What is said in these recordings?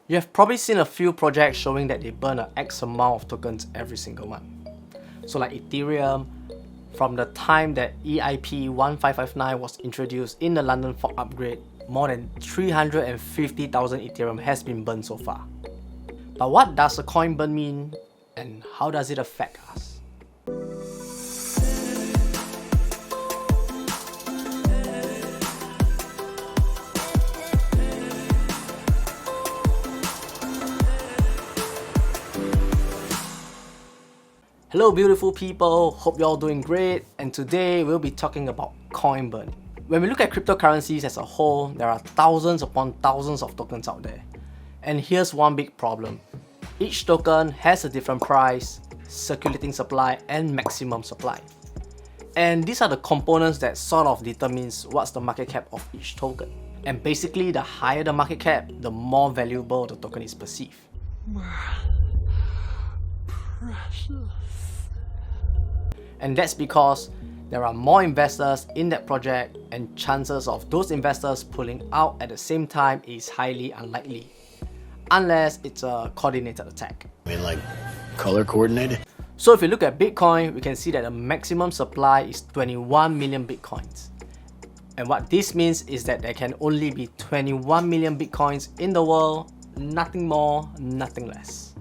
You have probably seen a few projects showing that they burn an X amount of tokens every single month. So like Ethereum, from the time that EIP 1559 was introduced in the London fork upgrade, more than 350,000 Ethereum has been burned so far. But what does a coin burn mean, and how does it affect us? Hello beautiful people, hope you're all doing great, and today we'll be talking about coin burn. When we look at cryptocurrencies as a whole, there are thousands upon thousands of tokens out there. And here's one big problem. Each token has a different price, circulating supply, and maximum supply. And these are the components that sort of determines what's the market cap of each token. And basically, the higher the market cap, the more valuable the token is perceived. Precious. And that's because there are more investors in that project, and chances of those investors pulling out at the same time is highly unlikely. Unless it's a coordinated attack. I mean, like color coordinated? So if you look at Bitcoin, we can see that the maximum supply is 21 million Bitcoins. And what this means is that there can only be 21 million Bitcoins in the world, nothing more, nothing less.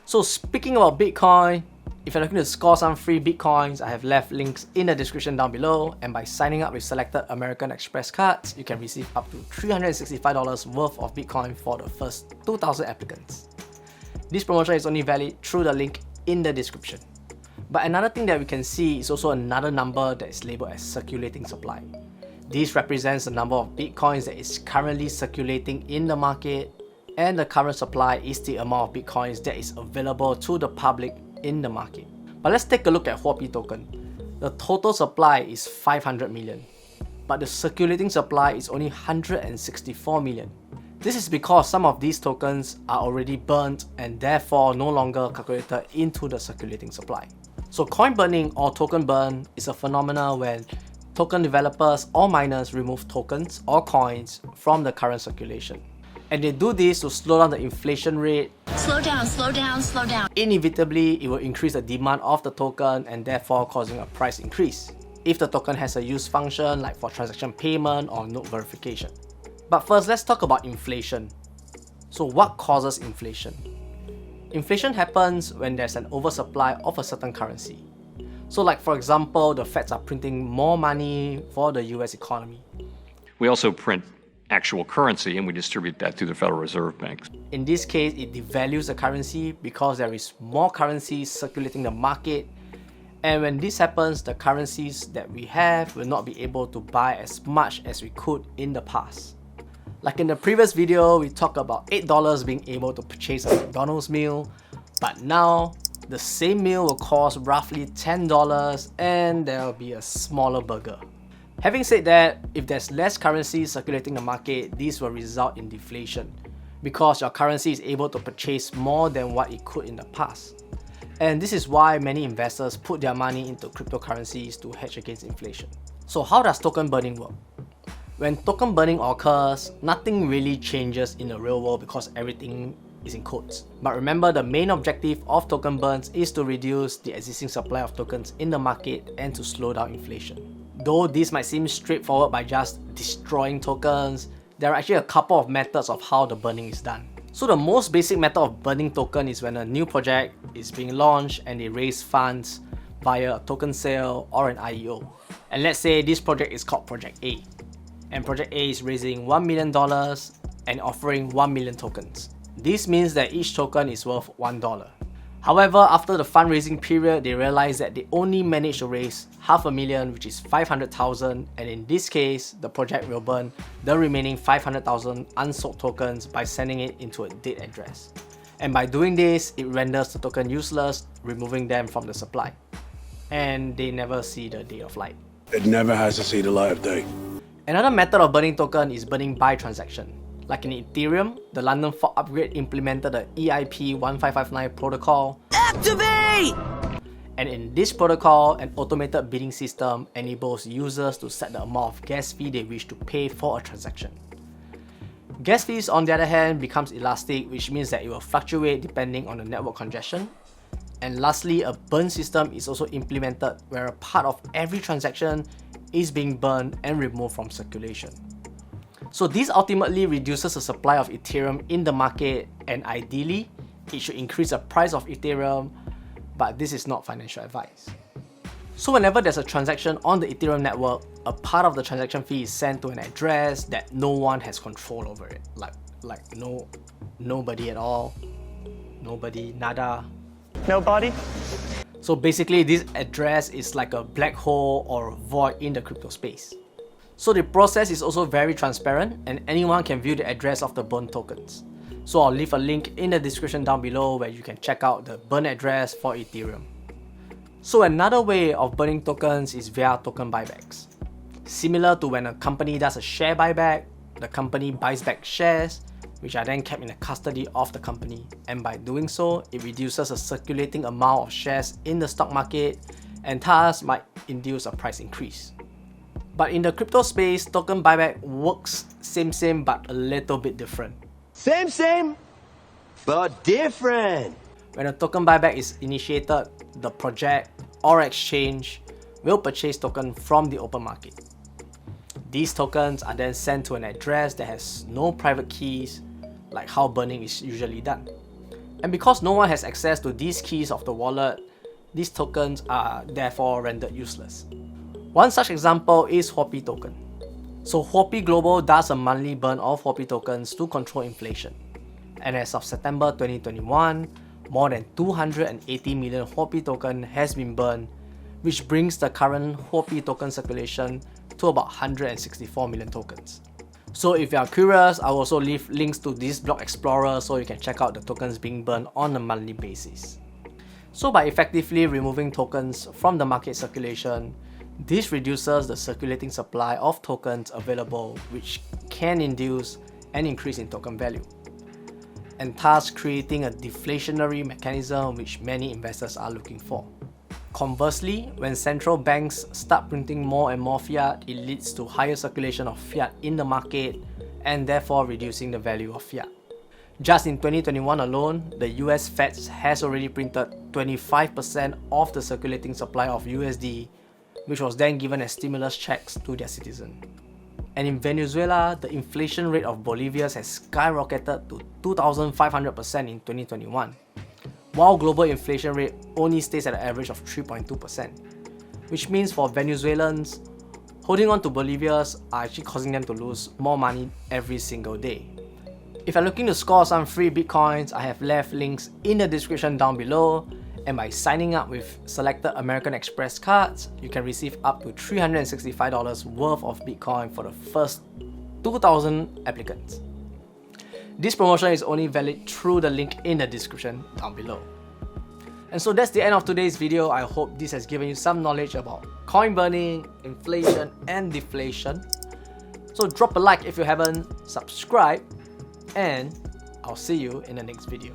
So speaking about Bitcoin, if you're looking to score some free Bitcoins, I have left links in the description down below, and by signing up with selected American Express cards, you can receive up to $365 worth of Bitcoin for the first 2,000 applicants. This promotion is only valid through the link in the description. But another thing that we can see is also another number that is labeled as circulating supply. This represents the number of Bitcoins that is currently circulating in the market, and the current supply is the amount of Bitcoins that is available to the public in the market. But let's take a look at Huobi token. The total supply is 500 million, but the circulating supply is only 164 million. This is because some of these tokens are already burnt and therefore no longer calculated into the circulating supply. So coin burning or token burn is a phenomenon when token developers or miners remove tokens or coins from the current circulation. And they do this to slow down the inflation rate. Slow down, slow down, slow down. Inevitably, it will increase the demand of the token and therefore causing a price increase if the token has a use function like for transaction payment or node verification. But first, let's talk about inflation. So what causes inflation? Inflation happens when there's an oversupply of a certain currency. So like for example, the Feds are printing more money for the US economy. We also print actual currency and we distribute that to the Federal Reserve Banks. In this case, it devalues the currency because there is more currency circulating the market, and when this happens, the currencies that we have will not be able to buy as much as we could in the past. Like in the previous video, we talked about $8 being able to purchase a McDonald's meal, but now the same meal will cost roughly $10 and there will be a smaller burger. Having said that, if there's less currency circulating the market, this will result in deflation because your currency is able to purchase more than what it could in the past. And this is why many investors put their money into cryptocurrencies to hedge against inflation. So how does token burning work? When token burning occurs, nothing really changes in the real world because everything is in quotes. But remember, the main objective of token burns is to reduce the existing supply of tokens in the market and to slow down inflation. Though this might seem straightforward by just destroying tokens, there are actually a couple of methods of how the burning is done. So the most basic method of burning token is when a new project is being launched and they raise funds via a token sale or an IEO. And let's say this project is called Project A. And Project A is raising $1 million and offering 1 million tokens. This means that each token is worth $1. However, after the fundraising period, they realized that they only managed to raise $500,000, which is 500,000, and in this case, the project will burn the remaining 500,000 unsold tokens by sending it into a dead address. And by doing this, it renders the token useless, removing them from the supply. And they never see the day of light. It never has to see the light of day. Another method of burning token is burning by transaction. Like in Ethereum, the London fork upgrade implemented the EIP 1559 protocol. Activate! And in this protocol, an automated bidding system enables users to set the amount of gas fee they wish to pay for a transaction. Gas fees, on the other hand, becomes elastic, which means that it will fluctuate depending on the network congestion. And lastly, a burn system is also implemented where a part of every transaction is being burned and removed from circulation. So this ultimately reduces the supply of Ethereum in the market, and ideally, it should increase the price of Ethereum, but this is not financial advice. So whenever there's a transaction on the Ethereum network, a part of the transaction fee is sent to an address that no one has control over it. Nobody at all. Nobody, nada. Nobody? So basically, this address is like a black hole or a void in the crypto space. So the process is also very transparent and anyone can view the address of the burn tokens. So I'll leave a link in the description down below where you can check out the burn address for Ethereum. So another way of burning tokens is via token buybacks. Similar to when a company does a share buyback, the company buys back shares, which are then kept in the custody of the company, and by doing so, it reduces the circulating amount of shares in the stock market and thus might induce a price increase. But in the crypto space, token buyback works same but a little bit different. Same, but different. When a token buyback is initiated, the project or exchange will purchase tokens from the open market. These tokens are then sent to an address that has no private keys, like how burning is usually done. And because no one has access to these keys of the wallet, these tokens are therefore rendered useless. One such example is Huobi token. So Huobi Global does a monthly burn of Huobi tokens to control inflation. And as of September 2021, more than 280 million Huobi token has been burned, which brings the current Huobi token circulation to about 164 million tokens. So if you are curious, I'll also leave links to this block explorer so you can check out the tokens being burned on a monthly basis. So by effectively removing tokens from the market circulation, this reduces the circulating supply of tokens available, which can induce an increase in token value, and thus creating a deflationary mechanism which many investors are looking for. Conversely, when central banks start printing more and more fiat, it leads to higher circulation of fiat in the market and therefore reducing the value of fiat. Just in 2021 alone, the US Fed has already printed 25% of the circulating supply of USD, which was then given as stimulus checks to their citizens. And in Venezuela, the inflation rate of Bolivia's has skyrocketed to 2,500% in 2021, while global inflation rate only stays at an average of 3.2%, which means for Venezuelans, holding on to Bolivias are actually causing them to lose more money every single day. If you're looking to score some free Bitcoins, I have left links in the description down below, and by signing up with selected American Express cards, you can receive up to $365 worth of Bitcoin for the first 2,000 applicants. This promotion is only valid through the link in the description down below. And so that's the end of today's video. I hope this has given you some knowledge about coin burning, inflation and deflation. So drop a like if you haven't, subscribe, and I'll see you in the next video.